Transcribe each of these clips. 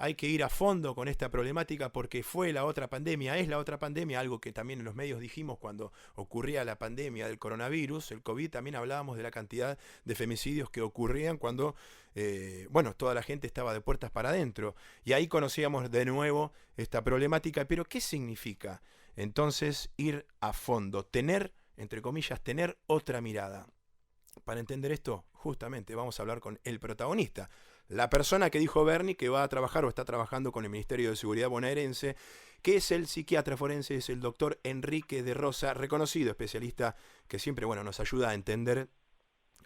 hay que ir a fondo con esta problemática porque fue la otra pandemia, es la otra pandemia, algo que también en los medios dijimos cuando ocurría la pandemia del coronavirus, el COVID, también hablábamos de la cantidad de femicidios que ocurrían cuando, bueno, toda la gente estaba de puertas para adentro. Y ahí conocíamos de nuevo esta problemática, pero ¿qué significa entonces ir a fondo? Tener, entre comillas, tener otra mirada. Para entender esto, justamente vamos a hablar con el protagonista, la persona que dijo Bernie que va a trabajar o está trabajando con el Ministerio de Seguridad bonaerense, que es el psiquiatra forense, es el doctor Enrique de Rosa, reconocido especialista que siempre, bueno, nos ayuda a entender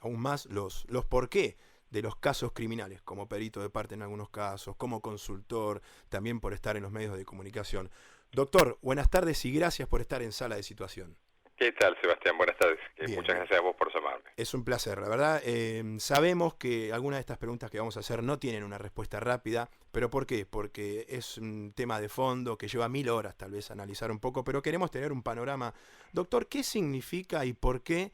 aún más los porqué de los casos criminales, como perito de parte en algunos casos, como consultor, también por estar en los medios de comunicación. Doctor, buenas tardes y gracias por estar en Sala de Situación. ¿Qué tal, Sebastián? Buenas tardes. Bien, Muchas gracias a vos por llamarme. es un placer, la verdad. Sabemos que algunas de estas preguntas que vamos a hacer no tienen una respuesta rápida, pero ¿por qué? Porque es un tema de fondo que lleva 1000 horas tal vez analizar un poco, pero queremos tener un panorama. Doctor, ¿qué significa y por qué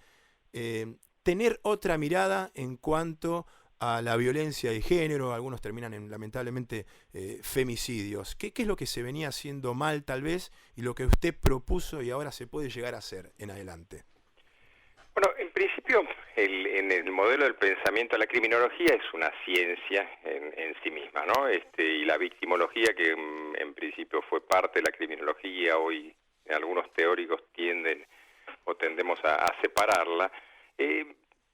tener otra mirada en cuanto a la violencia de género? Algunos terminan en, lamentablemente, femicidios. ¿Qué es lo que se venía haciendo mal tal vez y lo que usted propuso y ahora se puede llegar a hacer en adelante? Bueno, en principio, en el modelo del pensamiento, la criminología es una ciencia en sí misma, ¿no? Y la victimología, que en principio fue parte de la criminología, hoy algunos teóricos tienden o tendemos a separarla,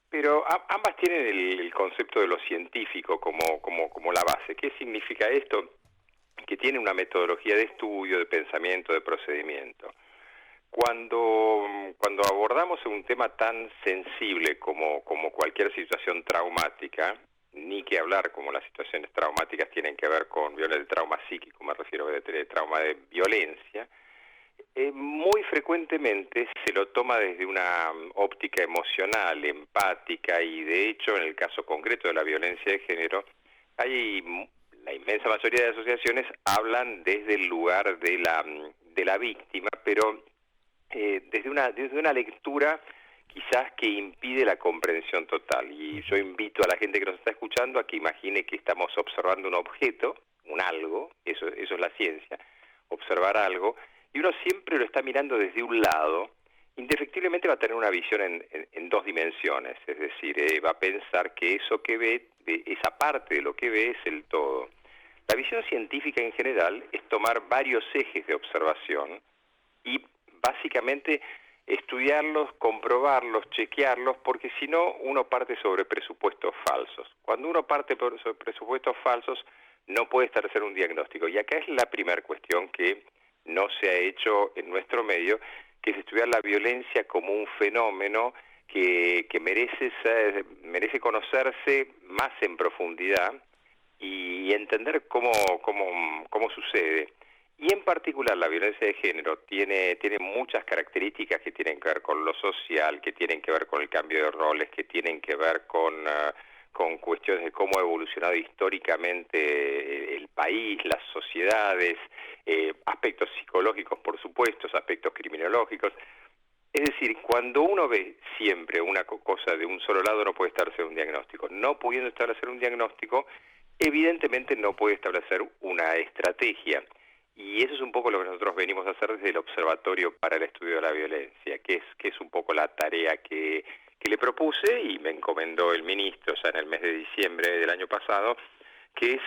pero ambas tienen el concepto de lo científico como la base. ¿Qué significa esto? Que tiene una metodología de estudio, de pensamiento, de procedimiento. Cuando abordamos un tema tan sensible como cualquier situación traumática, ni que hablar como las situaciones traumáticas tienen que ver con el trauma psíquico, me refiero a trauma de violencia, muy frecuentemente se lo toma desde una óptica emocional, empática, y de hecho en el caso concreto de la violencia de género, la inmensa mayoría de asociaciones hablan desde el lugar de la víctima, pero desde una lectura quizás que impide la comprensión total. Y yo invito a la gente que nos está escuchando a que imagine que estamos observando un objeto, un algo, eso es la ciencia, observar algo, y uno siempre lo está mirando desde un lado, indefectiblemente va a tener una visión en dos dimensiones, es decir, va a pensar que eso que ve, esa parte de lo que ve es el todo. La visión científica en general es tomar varios ejes de observación y básicamente estudiarlos, comprobarlos, chequearlos, porque si no uno parte sobre presupuestos falsos. Cuando uno parte sobre presupuestos falsos no puede establecer un diagnóstico. Y acá es la primera cuestión que no se ha hecho en nuestro medio, que es estudiar la violencia como un fenómeno que merece conocerse más en profundidad y entender cómo sucede. Y en particular la violencia de género tiene muchas características que tienen que ver con lo social, que tienen que ver con el cambio de roles, que tienen que ver con cuestiones de cómo ha evolucionado históricamente el país, las sociedades, aspectos psicológicos, por supuesto, aspectos criminológicos. Es decir, cuando uno ve siempre una cosa de un solo lado, no puede establecer un diagnóstico. No pudiendo establecer un diagnóstico, evidentemente no puede establecer una estrategia. Y eso es un poco lo que nosotros venimos a hacer desde el Observatorio para el Estudio de la Violencia, que es un poco la tarea que le propuse y me encomendó el ministro ya en el mes de diciembre del año pasado, que es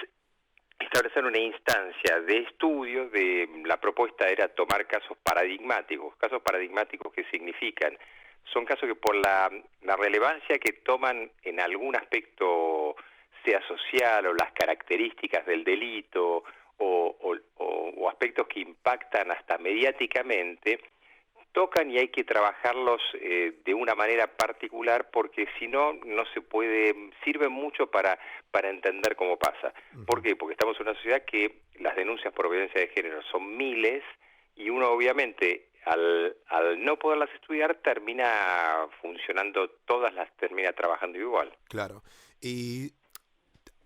establecer una instancia de estudio. La propuesta era tomar casos paradigmáticos. ¿Casos paradigmáticos qué significan? Son casos que por la relevancia que toman en algún aspecto, sea social o las características del delito, o aspectos que impactan hasta mediáticamente, tocan y hay que trabajarlos de una manera particular, porque si no, no se puede, sirven mucho para entender cómo pasa. ¿Por qué? Porque estamos en una sociedad que las denuncias por violencia de género son miles, y uno obviamente al no poderlas estudiar termina termina trabajando igual. Claro. Y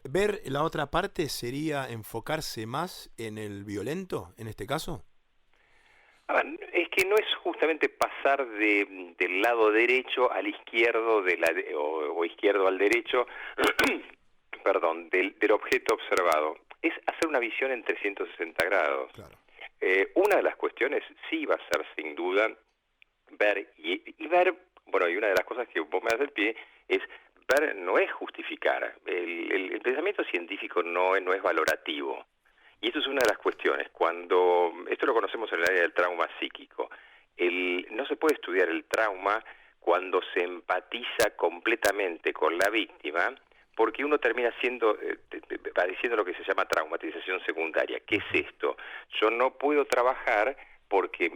ver la otra parte sería enfocarse más en el violento, en este caso. Es que no es justamente pasar del lado derecho al izquierdo o izquierdo al derecho, perdón, del objeto observado. es hacer una visión en 360 grados. Claro. Una de las cuestiones sí va a ser, sin duda, ver y ver, bueno, y una de las cosas que vos me das el pie es ver, no es justificar. El pensamiento científico no es valorativo. Y esto es una de las cuestiones. Cuando esto lo conocemos en el área del trauma psíquico. No se puede estudiar el trauma cuando se empatiza completamente con la víctima, porque uno termina padeciendo lo que se llama traumatización secundaria. ¿Qué es esto? Yo no puedo trabajar porque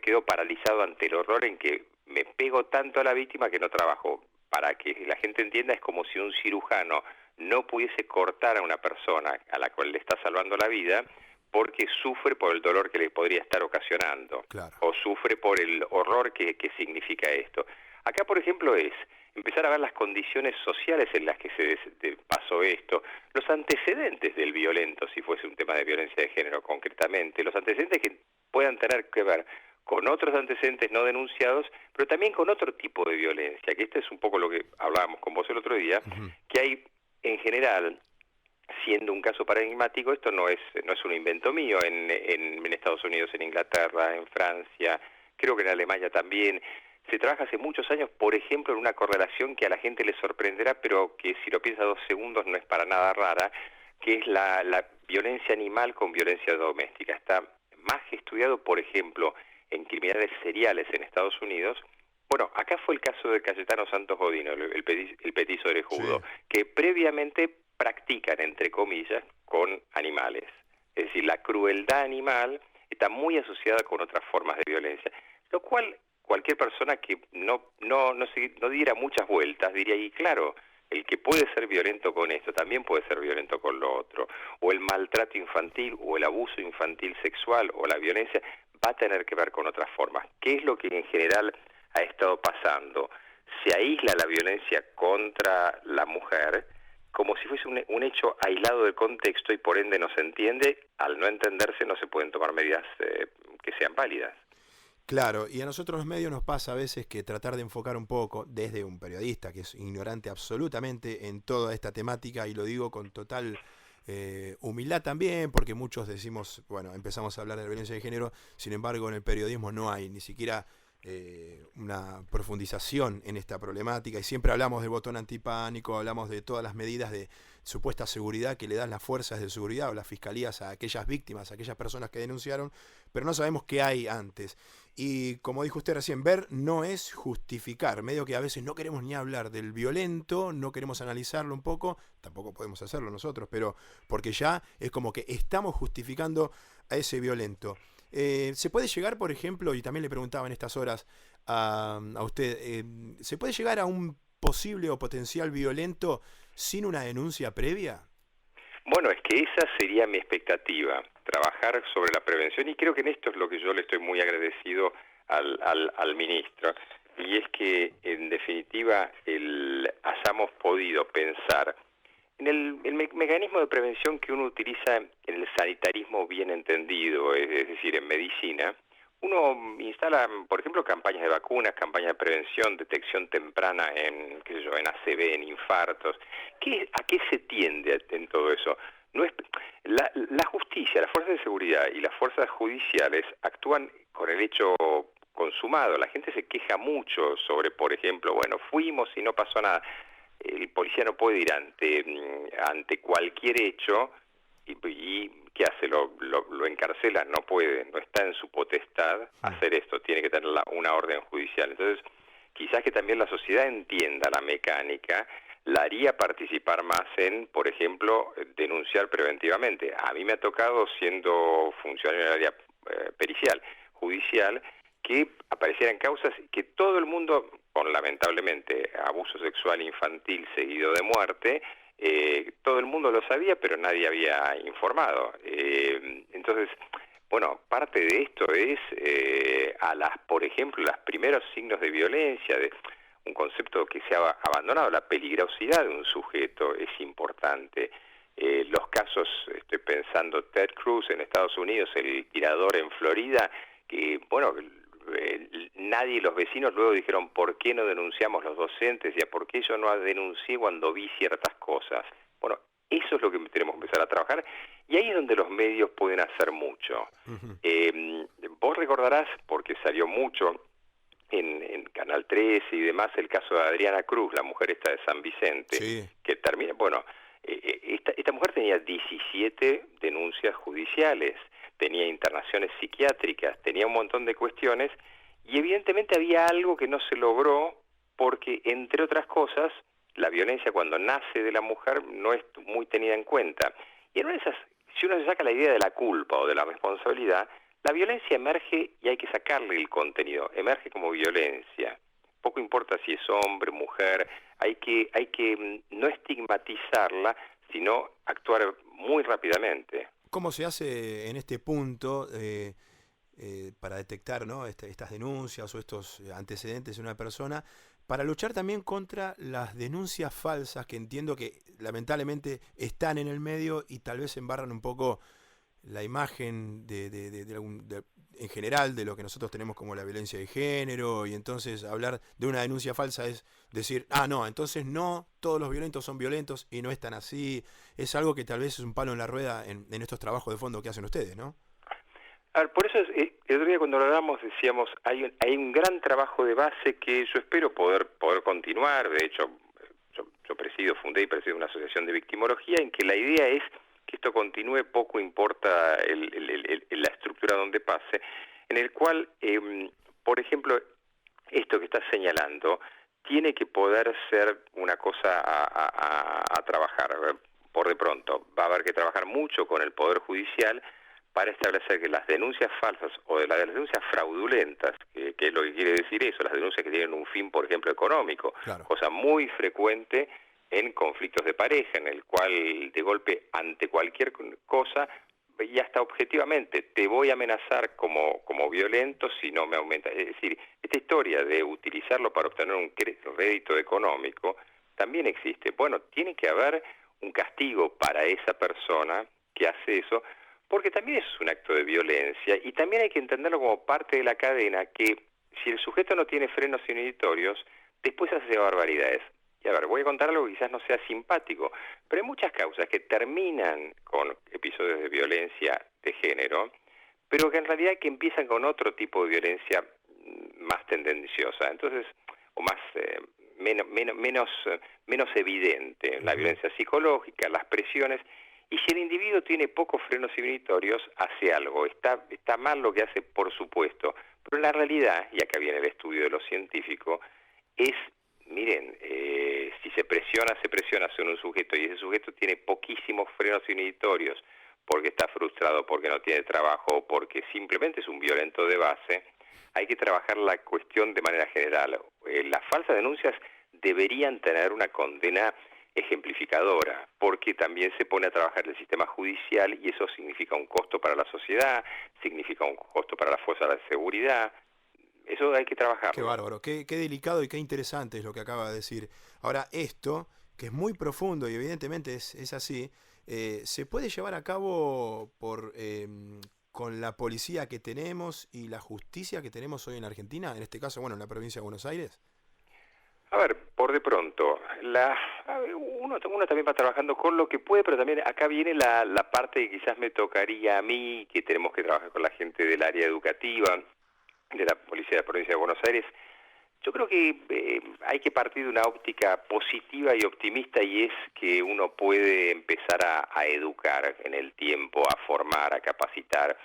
quedo paralizado ante el horror en que me pego tanto a la víctima que no trabajo. Para que la gente entienda, es como si un cirujano no pudiese cortar a una persona a la cual le está salvando la vida porque sufre por el dolor que le podría estar ocasionando, Claro. o sufre por el horror que significa esto. Acá, por ejemplo, es empezar a ver las condiciones sociales en las que se pasó esto, los antecedentes del violento, si fuese un tema de violencia de género concretamente, los antecedentes que puedan tener que ver con otros antecedentes no denunciados, pero también con otro tipo de violencia, que este es un poco lo que hablábamos con vos el otro día, que hay en general, siendo un caso paradigmático, esto no es un invento mío, en Estados Unidos, en Inglaterra, en Francia, creo que en Alemania también, se trabaja hace muchos años, por ejemplo, en una correlación que a la gente le sorprenderá, pero que si lo piensa 2 segundos no es para nada rara, que es la violencia animal con violencia doméstica. Está más que estudiado, por ejemplo, en criminales seriales en Estados Unidos. Bueno, acá fue el caso de Cayetano Santos Godino, el petizo orejudo, sí, que previamente practican, entre comillas, con animales. Es decir, la crueldad animal está muy asociada con otras formas de violencia, lo cual cualquier persona que no diera muchas vueltas diría, y claro, el que puede ser violento con esto también puede ser violento con lo otro, o el maltrato infantil, o el abuso infantil sexual, o la violencia, va a tener que ver con otras formas. ¿Qué es lo que en general ha estado pasando? Se aísla la violencia contra la mujer como si fuese un hecho aislado del contexto y por ende no se entiende. Al no entenderse no se pueden tomar medidas que sean válidas. Claro, y a nosotros los medios nos pasa a veces que tratar de enfocar un poco desde un periodista que es ignorante absolutamente en toda esta temática, y lo digo con total humildad también, porque muchos decimos, bueno, empezamos a hablar de la violencia de género, sin embargo en el periodismo no hay ni siquiera una profundización en esta problemática, y siempre hablamos del botón antipánico, hablamos de todas las medidas de supuesta seguridad que le dan las fuerzas de seguridad o las fiscalías a aquellas víctimas, a aquellas personas que denunciaron, pero no sabemos qué hay antes. Y como dijo usted recién, ver no es justificar, medio que a veces no queremos ni hablar del violento, no queremos analizarlo un poco, tampoco podemos hacerlo nosotros, pero porque ya es como que estamos justificando a ese violento. ¿Se puede llegar, por ejemplo, y también le preguntaba en estas horas a usted, ¿se puede llegar a un posible o potencial violento sin una denuncia previa? Bueno, es que esa sería mi expectativa, trabajar sobre la prevención, y creo que en esto es lo que yo le estoy muy agradecido al ministro, y es que en definitiva hayamos podido pensar en el mecanismo de prevención que uno utiliza en el sanitarismo bien entendido, es decir, en medicina. Uno instala, por ejemplo, campañas de vacunas, campañas de prevención, detección temprana en ACV, en infartos. ¿A qué se tiende en todo eso? No es la justicia, las fuerzas de seguridad y las fuerzas judiciales actúan con el hecho consumado. La gente se queja mucho sobre, por ejemplo, bueno, fuimos y no pasó nada. El policía no puede ir ante cualquier hecho y ¿qué hace? Lo encarcela, no puede, no está en su potestad hacer esto, tiene que tener una orden judicial. Entonces, quizás que también la sociedad entienda la mecánica, la haría participar más en, por ejemplo, denunciar preventivamente. A mí me ha tocado, siendo funcionario en el área pericial, judicial, que aparecieran causas que todo el mundo, con lamentablemente abuso sexual infantil seguido de muerte, todo el mundo lo sabía, pero nadie había informado. Entonces, bueno, parte de esto es por ejemplo, los primeros signos de violencia, de un concepto que se ha abandonado, la peligrosidad de un sujeto es importante. Los casos, estoy pensando, Ted Cruz en Estados Unidos, el tirador en Florida, que, bueno, nadie, los vecinos luego dijeron, ¿por qué no denunciamos los docentes? ¿Y por qué yo no denuncié cuando vi ciertas cosas? Bueno, Eso es lo que tenemos que empezar a trabajar y ahí es donde los medios pueden hacer mucho. Vos recordarás, porque salió mucho en Canal 13 y demás, el caso de Adriana Cruz, la mujer esta de San Vicente, Sí. que termina, bueno, esta mujer tenía 17 denuncias judiciales, tenía internaciones psiquiátricas, tenía un montón de cuestiones y evidentemente había algo que no se logró porque, entre otras cosas, la violencia cuando nace de la mujer no es muy tenida en cuenta. Y en una de esas, si uno se saca la idea de la culpa o de la responsabilidad, la violencia emerge y hay que sacarle el contenido, emerge como violencia. Poco importa si es hombre, mujer, hay que no estigmatizarla, sino actuar muy rápidamente. ¿Cómo se hace en este punto para detectar, ¿no? estas denuncias o estos antecedentes de una persona, para luchar también contra las denuncias falsas que entiendo que lamentablemente están en el medio y tal vez embarran un poco la imagen en general de lo que nosotros tenemos como la violencia de género, y entonces hablar de una denuncia falsa es decir, no, entonces no, todos los violentos son violentos y no es tan así? Es algo que tal vez es un palo en la rueda en estos trabajos de fondo que hacen ustedes, ¿no? A ver, por eso el otro día cuando lo hablamos decíamos, hay un gran trabajo de base que yo espero poder continuar. De hecho, yo fundé y presido una asociación de victimología en que la idea es que esto continúe, poco importa la estructura donde pase, en el cual, por ejemplo, esto que estás señalando tiene que poder ser una cosa a trabajar. Por de pronto, va a haber que trabajar mucho con el Poder Judicial para establecer que las denuncias falsas o de las denuncias fraudulentas, que es lo que quiere decir eso, las denuncias que tienen un fin, por ejemplo, económico, Claro. cosa muy frecuente en conflictos de pareja, en el cual de golpe ante cualquier cosa y hasta objetivamente te voy a amenazar como violento si no me aumenta. Es decir, esta historia de utilizarlo para obtener un rédito económico también existe. Bueno, tiene que haber un castigo para esa persona que hace eso, porque también eso es un acto de violencia y también hay que entenderlo como parte de la cadena que si el sujeto no tiene frenos inhibitorios, después hace barbaridades. Y a ver, voy a contar algo que quizás no sea simpático, pero hay muchas causas que terminan con episodios de violencia de género, pero que en realidad que empiezan con otro tipo de violencia más tendenciosa, entonces, o más menos evidente, la violencia psicológica, las presiones. Y si el individuo tiene pocos frenos inhibitorios, hace algo. Está mal lo que hace, por supuesto. Pero la realidad, y acá viene el estudio de lo científico, es, miren, si se presiona sobre un sujeto y ese sujeto tiene poquísimos frenos inhibitorios porque está frustrado, porque no tiene trabajo o porque simplemente es un violento de base, hay que trabajar la cuestión de manera general. Las falsas denuncias deberían tener una condena ejemplificadora, porque también se pone a trabajar el sistema judicial y eso significa un costo para la sociedad, significa un costo para las fuerzas de seguridad. Eso hay que trabajarlo. Qué bárbaro, qué delicado y qué interesante es lo que acaba de decir. Ahora, esto, que es muy profundo y evidentemente es así, se puede llevar a cabo con la policía que tenemos y la justicia que tenemos hoy en Argentina, en este caso, bueno, en la provincia de Buenos Aires. A ver, por de pronto, uno también va trabajando con lo que puede, pero también acá viene la parte que quizás me tocaría a mí, que tenemos que trabajar con la gente del área educativa, de la Policía de la Provincia de Buenos Aires. Yo creo que hay que partir de una óptica positiva y optimista, y es que uno puede empezar a educar en el tiempo, a formar, a capacitar.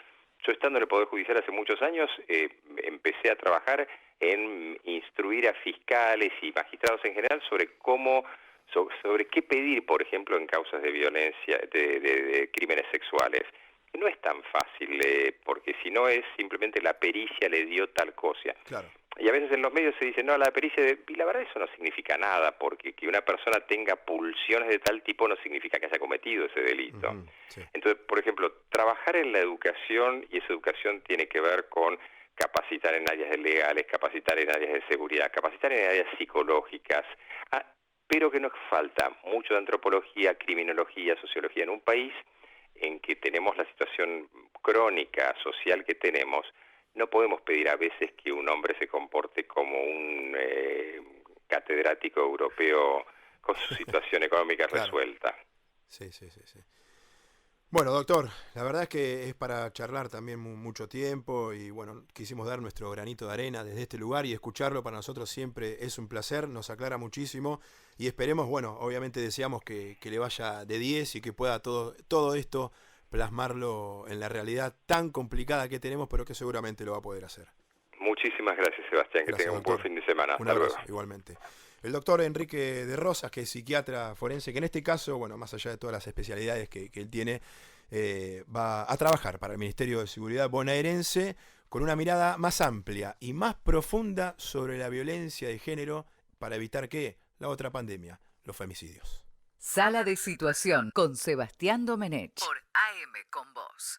Yo, estando en el Poder Judicial hace muchos años, empecé a trabajar en instruir a fiscales y magistrados en general sobre qué pedir, por ejemplo, en causas de violencia, de crímenes sexuales. No es tan fácil, porque si no es simplemente la pericia le dio tal cosa. Claro. Y a veces en los medios se dice, no, la pericia, y la verdad eso no significa nada, porque que una persona tenga pulsiones de tal tipo no significa que haya cometido ese delito. Sí. Entonces, por ejemplo, trabajar en la educación, y esa educación tiene que ver con capacitar en áreas legales, capacitar en áreas de seguridad, capacitar en áreas psicológicas, pero que nos falta mucho de antropología, criminología, sociología en un país en que tenemos la situación crónica social que tenemos. No podemos pedir a veces que un hombre se comporte como un catedrático europeo con su situación económica Claro. resuelta. Sí, sí, sí, sí. Bueno, doctor, la verdad es que es para charlar también mucho tiempo y bueno, quisimos dar nuestro granito de arena desde este lugar y escucharlo para nosotros siempre es un placer, nos aclara muchísimo y esperemos, bueno, obviamente deseamos que le vaya de 10 y que pueda todo esto plasmarlo en la realidad tan complicada que tenemos, pero que seguramente lo va a poder hacer. Muchísimas gracias, Sebastián. Que Gracias, tenga un buen doctor. fin de semana. Un Hasta luego. abrazo, igualmente. El doctor Enrique de Rosas, que es psiquiatra forense, que en este caso, bueno, más allá de todas las especialidades que él tiene, va a trabajar para el Ministerio de Seguridad bonaerense con una mirada más amplia y más profunda sobre la violencia de género para evitar que la otra pandemia, los femicidios. Sala de Situación con Sebastián Domenech por AM con Voz.